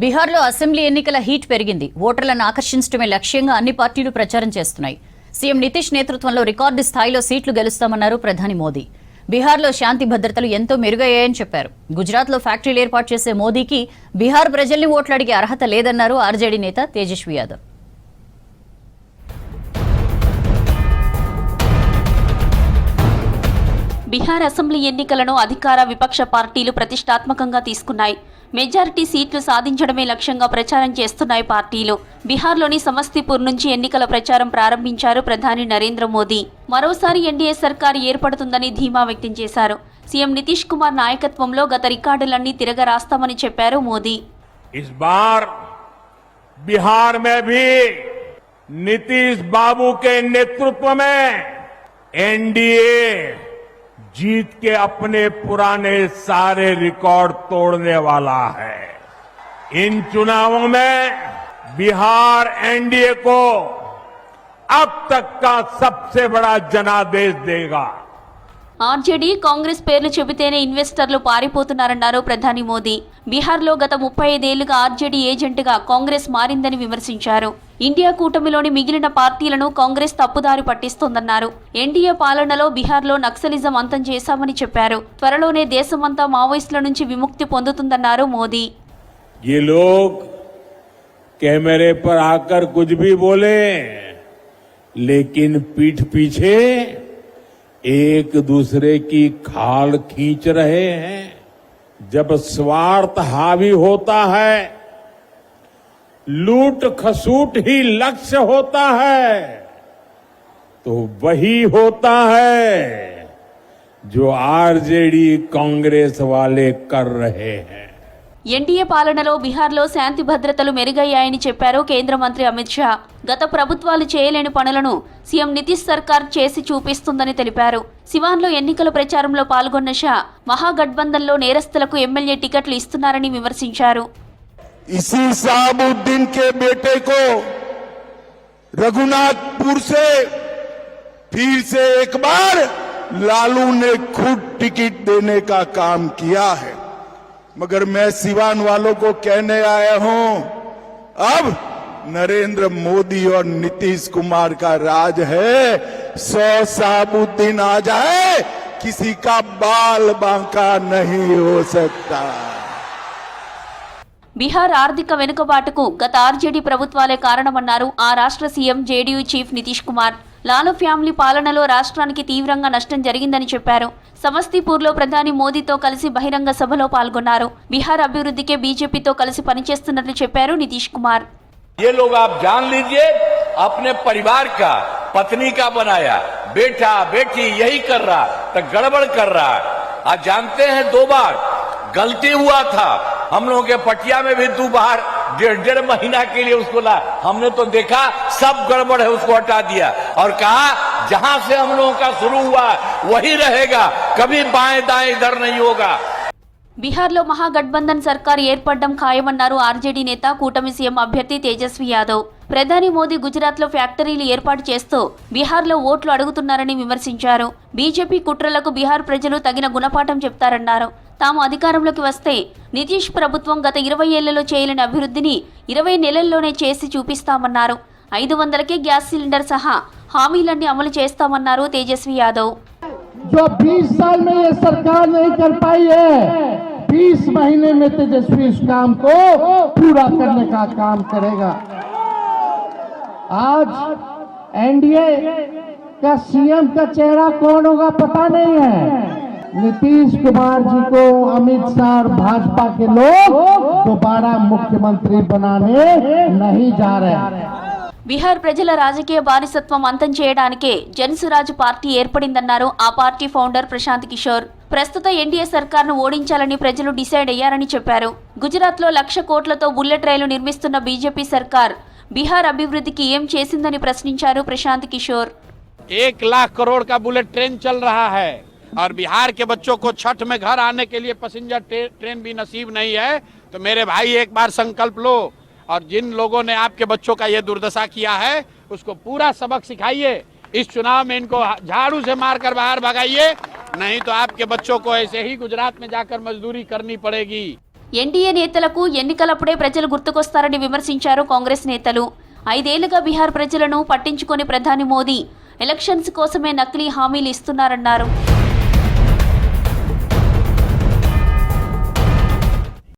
బీహార్లో అసెంబ్లీ ఎన్నికల హీట్ పెరిగింది. ఓటర్లను ఆకర్షించడమే లక్ష్యంగా అన్ని పార్టీలు ప్రచారం చేస్తున్నాయి. సీఎం నితీష్ నేతృత్వంలో రికార్డు స్థాయిలో సీట్లు గెలుస్తామన్నారు ప్రధాని మోదీ. బీహార్లో శాంతి భద్రతలు ఎంతో మెరుగయ్యాయని చెప్పారు. గుజరాత్లో ఫ్యాక్టరీలు ఏర్పాటు చేసే మోదీకి బీహార్ ప్రజల్ని ఓట్లు అడిగే అర్హత లేదన్నారు ఆర్జేడీ నేత తేజస్వి యాదవ్. బీహార్ అసెంబ్లీ ఎన్నికలను అధికార విపక్ష పార్టీలు ప్రతిష్టాత్మకంగా తీసుకున్నాయి. మెజారిటీ సీట్లు సాధించడమే లక్ష్యంగా ప్రచారం చేస్తున్నాయి పార్టీలు. బీహార్లోని సమస్తీపూర్ నుంచి ఎన్నికల ప్రచారం ప్రారంభించారు ప్రధాని నరేంద్ర మోదీ. మరోసారి ఎన్డీఏ సర్కారు ఏర్పడుతుందని ధీమా వ్యక్తం చేశారు. సీఎం నితీష్ కుమార్ నాయకత్వంలో గత రికార్డులన్నీ తిరగరాస్తామని చెప్పారు మోదీ. इस बार बिहार में भी नीतीश बाबू के नेतृत्व में एनडीए जीत के अपने पुराने सारे रिकॉर्ड तोड़ने वाला है। इन चुनावों में बिहार एनडीए को अब तक का सबसे बड़ा जनादेश देगा। ఆర్జేడీ కాంగ్రెస్ పేర్లు చెబితేనే ఇన్వెస్టర్లు పారిపోతున్నారన్నారు ప్రధాని మోదీ. బీహార్లో గత 35 ఏళ్లుగా ఆర్జేడీ ఏజెంట్గా కాంగ్రెస్ మారిందని విమర్శించారు. ఇండియా కూటమిలోని మిగిలిన పార్టీలను కాంగ్రెస్ తప్పుదారి పట్టిస్తోందన్నారు. ఎన్డీఏ పాలనలో బీహార్లో నక్సలిజం అంతం చేశామని చెప్పారు. త్వరలోనే దేశమంతా మావోయిస్టుల నుంచి విముక్తి పొందుతుందన్నారు మోదీ. ये लोग कैमरे पर आकर कुछ भी बोले, लेकिन पीठ पीछे एक दूसरे की खाल खींच रहे हैं। जब स्वार्थ हावी होता है, लूट खसूट ही लक्ष्य होता है, तो वही होता है जो आरजेडी कांग्रेस वाले कर रहे हैं। ఎన్డీఏ పాలనలో బీహార్లో శాంతి భద్రతలు మెరుగయ్యాయని చెప్పారు కేంద్ర మంత్రి అమిత్ షా. గత ప్రభుత్వాలు చేయలేని పనులను సీఎం నితీష్ సర్కార్ చేసి చూపిస్తుందని తెలిపారు. సివాన్లో ఎన్నికల ప్రచారంలో పాల్గొన్న షా మహాగఠబంధన్లో నేరస్తులకు ఎమ్మెల్యే టికెట్లు ఇస్తున్నారని విమర్శించారు. इसी साबुद्दीन के बेटे को रघुनाथपुर से फिर से एक बार लालू ने खुद टिकट देने का काम किया है, मगर मैं सिवान वालों को कहने आया हूं, अब नरेंद्र मोदी और नीतीश कुमार का राज है। 100 साबुद्दीन आ जाए, किसी का बाल बांका नहीं हो सकता। బీహార్ ఆర్థిక వెనుకబాటుకు గత ఆర్జేడీ ప్రభుత్వాలే కారణమన్నారు ఆ రాష్ట్ర CM JDU chief Nitish Kumar. Lalu family పాలనలో రాష్ట్రానికి తీవ్రంగా నష్టం జరిగిందని చెప్పారు. సమస్తీపూర్లో ప్రధాని మోదీతో కలిసి బహిరంగ సభలో పాల్గొన్నారు. బీహార్ అభివృద్ధికే బీజేపీతో కలిసి పనిచేస్తున్నట్లు చెప్పారు నితీష్ కుమార్. ये लोग आप जान लीजिए, अपने परिवार का, पत्नी का बनाया, बेटा बेटी यही कर रहा तो गड़बड़ कर रहा है। आज जानते हैं 2 बार गलती हुआ था। हम लोगों के पटिया में भी 2 बार 1.5 महीना के लिए उसको ला, हमने तो देखा सब गड़बड़ है, उसको हटा दिया और कहा जहां से हम लोगों का शुरू हुआ वही रहेगा, कभी बाएं दाएं इधर नहीं होगा। బీహార్లో మహాగఠబంధన్ సర్కారు ఏర్పడడం ఖాయమన్నారు ఆర్జేడీ నేత కూటమి సీఎం అభ్యర్థి తేజస్వి యాదవ్. ప్రధాని మోదీ గుజరాత్లో ఫ్యాక్టరీలు ఏర్పాటు చేస్తూ బీహార్లో ఓట్లు అడుగుతున్నారని విమర్శించారు. బీజేపీ కుట్రలకు బీహార్ ప్రజలు తగిన గుణపాఠం చెప్తారన్నారు. తాము అధికారంలోకి వస్తే నితీష్ ప్రభుత్వం గత 20 ఏళ్లలో చేయలేని అభివృద్ధిని 20 నెలల్లోనే చేసి చూపిస్తామన్నారు. 500కే గ్యాస్ సిలిండర్ సహా హామీలన్నీ అమలు చేస్తామన్నారు తేజస్వి యాదవ్. जो 20 साल में ये सरकार नहीं कर पाई है, 20 महीने में तेजस्वी इस काम को पूरा करने का काम करेगा। आज एनडीए का सीएम का चेहरा कौन होगा पता नहीं है। नीतीश कुमार जी को अमित शाह और भाजपा के लोग दोबारा मुख्यमंत्री बनाने नहीं जा रहे। బీహార్ ప్రజల రాజకీయ బానిసత్వం అంతం చేయడానికే జనసురాజ్ పార్టీ ఏర్పడిందన్నారు ఆ పార్టీ ఫౌండర్ ప్రశాంత్ కిషోర్. ప్రస్తుత ఎన్డీఏ సర్కార్ను ఓడించాలని ప్రజలు డిసైడ్ అయ్యారని చెప్పారు. గుజరాత్లో 1,00,000 కోట్లతో బుల్లెట్ రైలు నిర్మిస్తున్న బీజేపీ సర్కార్ బీహార్ అభివృద్ధికి ఏం చేసిందని ప్రశ్నించారు ప్రశాంత్ కిషోర్. 1 लाख करोड़ का बुलेट ट्रेन चल रहा है और बिहार के बच्चों को छठ में घर आने के लिए पैसेंजर ट्रेन भी नसीब नहीं है। तो मेरे भाई एक बार संकल्प लो और जिन लोगों ने आपके बच्चों का ये दुर्दशा किया है उसको पूरा सबक सिखाइए। इस चुनाव में इनको झाड़ू से मारकर बाहर भगाइए, नहीं तो आपके बच्चों को ऐसे ही गुजरात में जाकर मजदूरी करनी पड़ेगी। ఎన్డీఏ నేతలకు ఎన్నికలప్పుడే ప్రజలు గుర్తుకొస్తారని విమర్శించారు కాంగ్రెస్ నేతలు. 5 ఏళ్లుగా బీహార్ ప్రజలను పట్టించుకొని ప్రధాని మోదీ ఎలక్షన్స్ కోసమే నకిలీ హామీలు ఇస్తున్నారన్నారు.